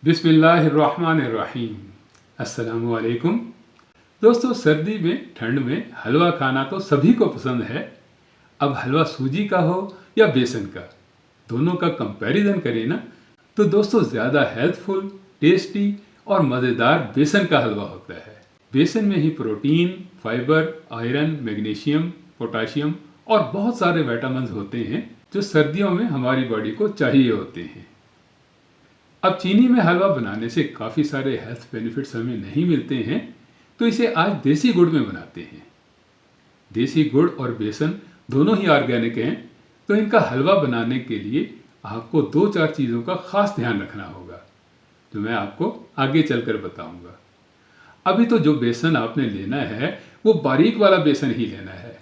बिस्मिल्लाहिर्रहमानिर्रहीम। अस्सलामुअलैकुम। दोस्तों, सर्दी में ठंड में हलवा खाना तो सभी को पसंद है। अब हलवा सूजी का हो या बेसन का, दोनों का कंपैरिजन करें ना, तो दोस्तों ज़्यादा हेल्थफुल, टेस्टी और मज़ेदार बेसन का हलवा होता है। बेसन में ही protein, fibre, iron, magnesium, potassium और बहुत सारे विटामिन होते हैं जो सर्दियों में हमारी बॉडी को चाहिए होते हैं। अब चीनी में हलवा बनाने से काफ़ी सारे हेल्थ बेनिफिट्स हमें नहीं मिलते हैं, तो इसे आज देसी गुड़ में बनाते हैं। देसी गुड़ और बेसन दोनों ही ऑर्गेनिक हैं, तो इनका हलवा बनाने के लिए आपको 2-4 चीज़ों का ख़ास ध्यान रखना होगा, जो मैं आपको आगे चलकर बताऊंगा। अभी तो जो बेसन आपने लेना है वो बारीक वाला बेसन ही लेना है।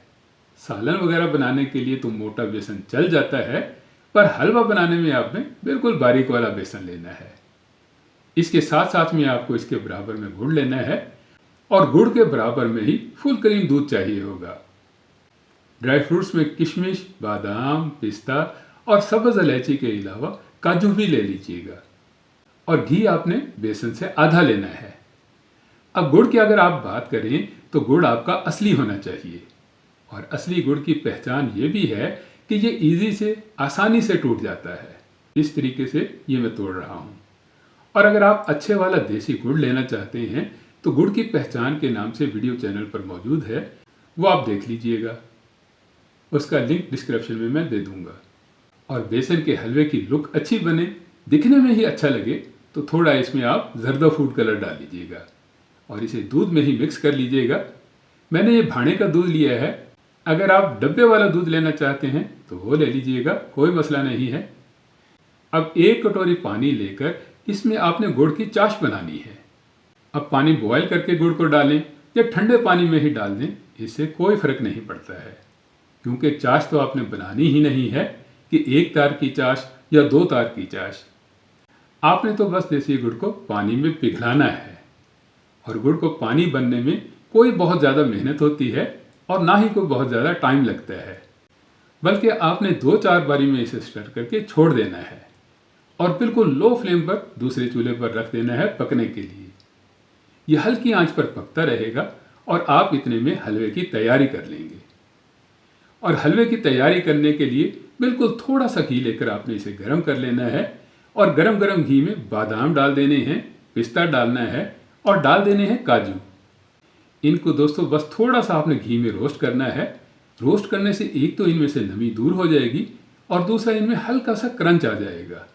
सालन वगैरह बनाने के लिए तो मोटा बेसन चल जाता है, पर हलवा बनाने में आपने बिल्कुल बारीक वाला बेसन लेना है। इसके साथ साथ में आपको इसके बराबर में गुड़ लेना है और गुड़ के बराबर में ही फुल क्रीम दूध चाहिए होगा। ड्राई फ्रूट्स में किशमिश, बादाम, पिस्ता और सब्ज़ इलायची के अलावा काजू भी ले लीजिएगा। और घी आपने बेसन से आधा लेना है। अब गुड़ की अगर आप बात करें तो गुड़ आपका असली होना चाहिए, और असली गुड़ की पहचान ये भी है कि ये इजी से, आसानी से टूट जाता है। इस तरीके से ये मैं तोड़ रहा हूँ। और अगर आप अच्छे वाला देसी गुड़ लेना चाहते हैं तो गुड़ की पहचान के नाम से वीडियो चैनल पर मौजूद है, वो आप देख लीजिएगा। उसका लिंक डिस्क्रिप्शन में मैं दे दूंगा। और बेसन के हलवे की लुक अच्छी बने, दिखने में ही अच्छा लगे, तो थोड़ा इसमें आप जर्दा फूड कलर डाल लीजिएगा और इसे दूध में ही मिक्स कर लीजिएगा। मैंने ये भाने का दूध लिया है। अगर आप डब्बे वाला दूध लेना चाहते हैं तो वो ले लीजिएगा, कोई मसला नहीं है। अब 1 कटोरी पानी लेकर इसमें आपने गुड़ की चाश बनानी है। अब पानी बॉयल करके गुड़ को डालें या ठंडे पानी में ही डाल दें, इससे कोई फर्क नहीं पड़ता है, क्योंकि चाश तो आपने बनानी ही नहीं है कि 1 तार की चाश या 2 तार की चाश। आपने तो बस देसी गुड़ को पानी में पिघलाना है। और गुड़ को पानी बनने में कोई बहुत ज़्यादा मेहनत होती है और ना ही कोई बहुत ज़्यादा टाइम लगता है, बल्कि आपने 2-4 बारी में इसे स्टर करके छोड़ देना है और बिल्कुल लो फ्लेम पर दूसरे चूल्हे पर रख देना है पकने के लिए। यह हल्की आंच पर पकता रहेगा और आप इतने में हलवे की तैयारी कर लेंगे। और हलवे की तैयारी करने के लिए बिल्कुल थोड़ा सा घी लेकर आपने इसे गर्म कर लेना है और गरम गरम घी में बादाम डाल देने हैं, पिस्ता डालना है और डाल देने हैं काजू। इनको दोस्तों बस थोड़ा सा आपने घी में रोस्ट करना है। रोस्ट करने से एक तो इनमें से नमी दूर हो जाएगी और दूसरा इनमें हल्का सा क्रंच आ जाएगा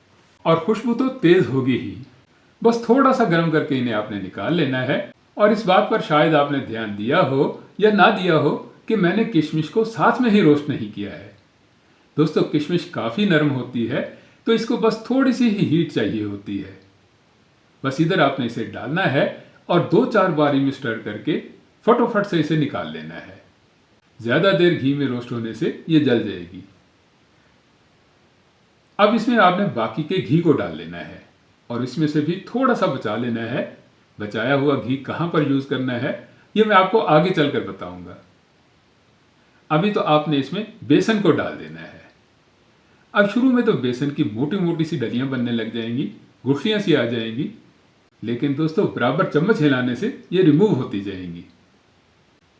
और खुशबू तो तेज़ होगी ही। बस थोड़ा सा गर्म करके इन्हें आपने निकाल लेना है। और इस बात पर शायद आपने ध्यान दिया हो या ना दिया हो कि मैंने किशमिश को साथ में ही रोस्ट नहीं किया है। दोस्तों, किशमिश काफ़ी नरम होती है, तो इसको बस थोड़ी सी ही हीट चाहिए होती है। बस इधर आपने इसे डालना है और 2-4 बारी में स्टर करके फटोफट से इसे निकाल लेना है। ज़्यादा देर घी में रोस्ट होने से ये जल जाएगी। अब इसमें आपने बाकी के घी को डाल लेना है और इसमें से भी थोड़ा सा बचा लेना है। बचाया हुआ घी कहाँ पर यूज़ करना है ये मैं आपको आगे चलकर बताऊंगा। अभी तो आपने इसमें बेसन को डाल देना है। अब शुरू में तो बेसन की मोटी मोटी सी डलियां बनने लग जाएंगी, गुठलियां सी आ जाएंगी, लेकिन दोस्तों बराबर चम्मच हिलाने से ये रिमूव होती जाएंगी।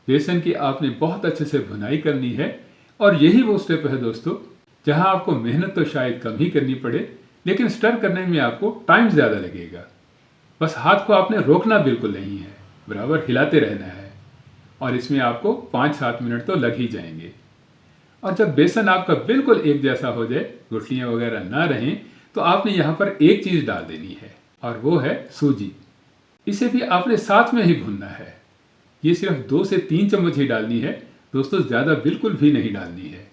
बेसन की आपने बहुत अच्छे से भुनाई करनी है और यही वो स्टेप है दोस्तों जहां आपको मेहनत तो शायद कम ही करनी पड़े, लेकिन स्टर करने में आपको टाइम ज़्यादा लगेगा। बस हाथ को आपने रोकना बिल्कुल नहीं है, बराबर हिलाते रहना है और इसमें आपको 5-7 मिनट तो लग ही जाएंगे। और जब बेसन आपका बिल्कुल एक जैसा हो जाए, गुठलियाँ वगैरह ना रहें, तो आपने यहाँ पर एक चीज़ डाल देनी है और वो है सूजी। इसे भी आपने साथ में ही भूनना है। ये सिर्फ 2 से 3 चम्मच ही डालनी है दोस्तों, ज़्यादा बिल्कुल भी नहीं डालनी है।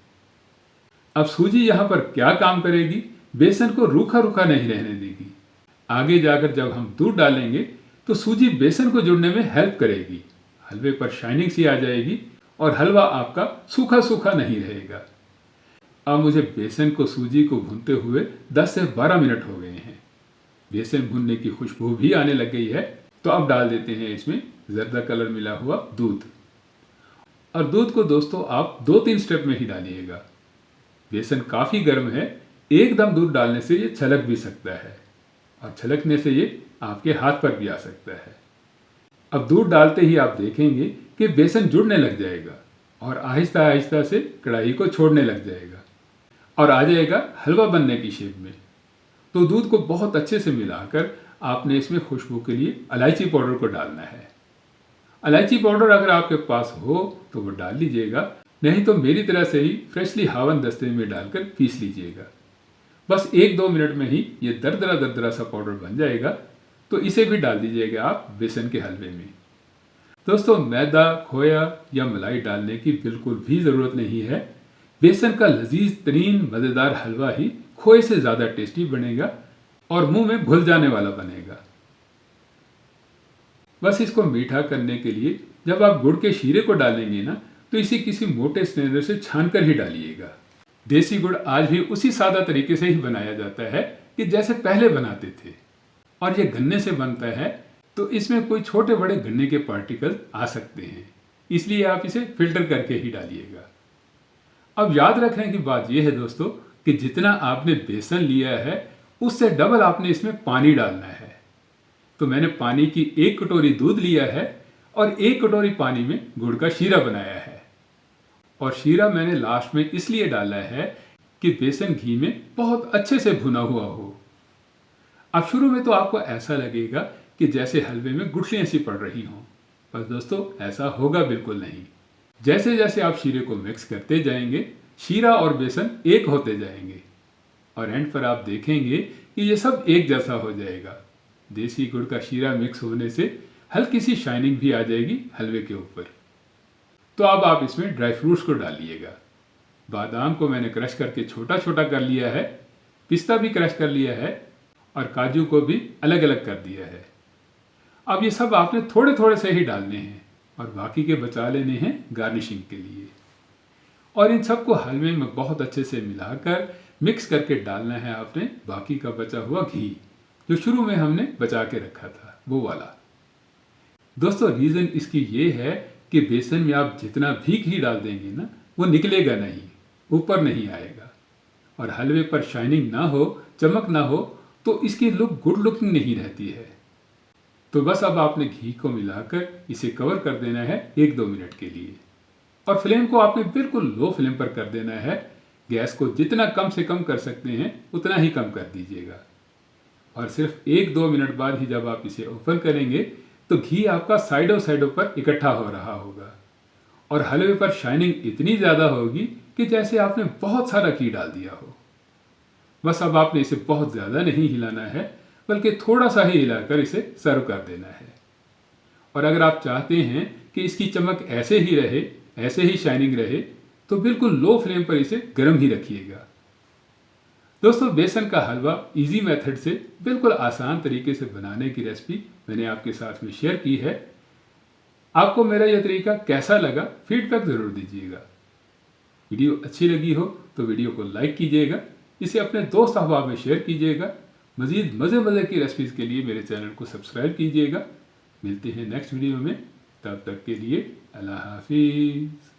अब सूजी यहाँ पर क्या काम करेगी, बेसन को रूखा रूखा नहीं रहने देगी। आगे जाकर जब हम दूध डालेंगे तो सूजी बेसन को जुड़ने में हेल्प करेगी, हलवे पर शाइनिंग सी आ जाएगी और हलवा आपका सूखा सूखा नहीं रहेगा। अब मुझे बेसन को सूजी को भूनते हुए 10 से 12 मिनट हो गए हैं। बेसन भूनने की खुशबू भी आने लग गई है, तो अब डाल देते हैं इसमें जर्दा कलर मिला हुआ दूध। और दूध को दोस्तों आप 2-3 स्टेप में ही डालिएगा। बेसन काफ़ी गर्म है, एकदम दूध डालने से ये छलक भी सकता है और छलकने से ये आपके हाथ पर भी आ सकता है। अब दूध डालते ही आप देखेंगे कि बेसन जुड़ने लग जाएगा और आहिस्ता आहिस्ता से कढ़ाई को छोड़ने लग जाएगा और आ जाएगा हलवा बनने की शेप में। तो दूध को बहुत अच्छे से मिलाकर आपने इसमें खुशबू के लिए इलायची पाउडर को डालना है। इलायची पाउडर अगर आपके पास हो तो वो डाल लीजिएगा, नहीं तो मेरी तरह से ही फ्रेशली हावन दस्ते में डालकर पीस लीजिएगा। बस 1-2 मिनट में ही ये दरदरा दरदरा सा पाउडर बन जाएगा। तो इसे भी डाल दीजिएगा आप बेसन के हलवे में। दोस्तों, मैदा, खोया या मलाई डालने की बिल्कुल भी ज़रूरत नहीं है। बेसन का लजीज तरीन मज़ेदार हलवा ही खोए से ज़्यादा टेस्टी बनेगा और मुंह में घुल जाने वाला बनेगा। बस इसको मीठा करने के लिए जब आप गुड़ के शीरे को डालेंगे ना, तो इसे किसी मोटे स्ट्रेनर से छान कर ही डालिएगा। देसी गुड़ आज भी उसी सादा तरीके से ही बनाया जाता है कि जैसे पहले बनाते थे, और ये गन्ने से बनता है तो इसमें कोई छोटे बड़े गन्ने के पार्टिकल आ सकते हैं, इसलिए आप इसे फिल्टर करके ही डालिएगा। अब याद रखने की बात यह है दोस्तों कि जितना आपने बेसन लिया है उससे डबल आपने इसमें पानी डालना है। तो मैंने पानी की 1 कटोरी दूध लिया है और 1 कटोरी पानी में गुड़ का शीरा बनाया है। और शीरा मैंने लास्ट में इसलिए डाला है कि बेसन घी में बहुत अच्छे से भुना हुआ हो। अब शुरू में तो आपको ऐसा लगेगा कि जैसे हलवे में गुठलियां सी पड़ रही हों, पर दोस्तों ऐसा होगा बिल्कुल नहीं। जैसे जैसे आप शीरे को मिक्स करते जाएंगे, शीरा और बेसन एक होते जाएंगे और एंड पर आप देखेंगे कि ये सब एक जैसा हो जाएगा। देसी गुड़ का शीरा मिक्स होने से हल्की सी शाइनिंग भी आ जाएगी हलवे के ऊपर। तो अब आप इसमें ड्राई फ्रूट्स को डालिएगा। बादाम को मैंने क्रश करके छोटा छोटा कर लिया है, पिस्ता भी क्रश कर लिया है और काजू को भी अलग अलग कर दिया है। अब ये सब आपने थोड़े थोड़े से ही डालने हैं और बाकी के बचा लेने हैं गार्निशिंग के लिए। और इन सबको हलवे में बहुत अच्छे से मिलाकर मिक्स करके डालना है आपने बाकी का बचा हुआ घी, जो शुरू में हमने बचा के रखा था, वो वाला। दोस्तों, रीज़न इसकी ये है कि बेसन में आप जितना भी घी डाल देंगे ना, वो निकलेगा नहीं, ऊपर नहीं आएगा। और हलवे पर शाइनिंग ना हो, चमक ना हो, तो इसकी लुक गुड लुकिंग नहीं रहती है। तो बस अब आपने घी को मिलाकर इसे कवर कर देना है 1-2 मिनट के लिए और फ्लेम को आपने बिल्कुल लो फ्लेम पर कर देना है। गैस को जितना कम से कम कर सकते हैं उतना ही कम कर दीजिएगा। और सिर्फ 1-2 मिनट बाद ही जब आप इसे ओपन करेंगे तो घी आपका साइडों पर इकट्ठा हो रहा होगा और हलवे पर शाइनिंग इतनी ज़्यादा होगी कि जैसे आपने बहुत सारा घी डाल दिया हो। बस अब आपने इसे बहुत ज़्यादा नहीं हिलाना है, बल्कि थोड़ा सा ही हिलाकर इसे सर्व कर देना है। और अगर आप चाहते हैं कि इसकी चमक ऐसे ही रहे, ऐसे ही शाइनिंग रहे, तो बिल्कुल लो फ्लेम पर इसे गर्म ही रखिएगा। दोस्तों, बेसन का हलवा इजी मेथड से बिल्कुल आसान तरीके से बनाने की रेसिपी मैंने आपके साथ में शेयर की है। आपको मेरा यह तरीका कैसा लगा, फीडबैक ज़रूर दीजिएगा। वीडियो अच्छी लगी हो तो वीडियो को लाइक कीजिएगा, इसे अपने दोस्त अहबाब में शेयर कीजिएगा। मज़ीद मज़े की रेसिपीज़ के लिए मेरे चैनल को सब्सक्राइब कीजिएगा। मिलते हैं नेक्स्ट वीडियो में, तब तक के लिए अल्लाह हाफिज़।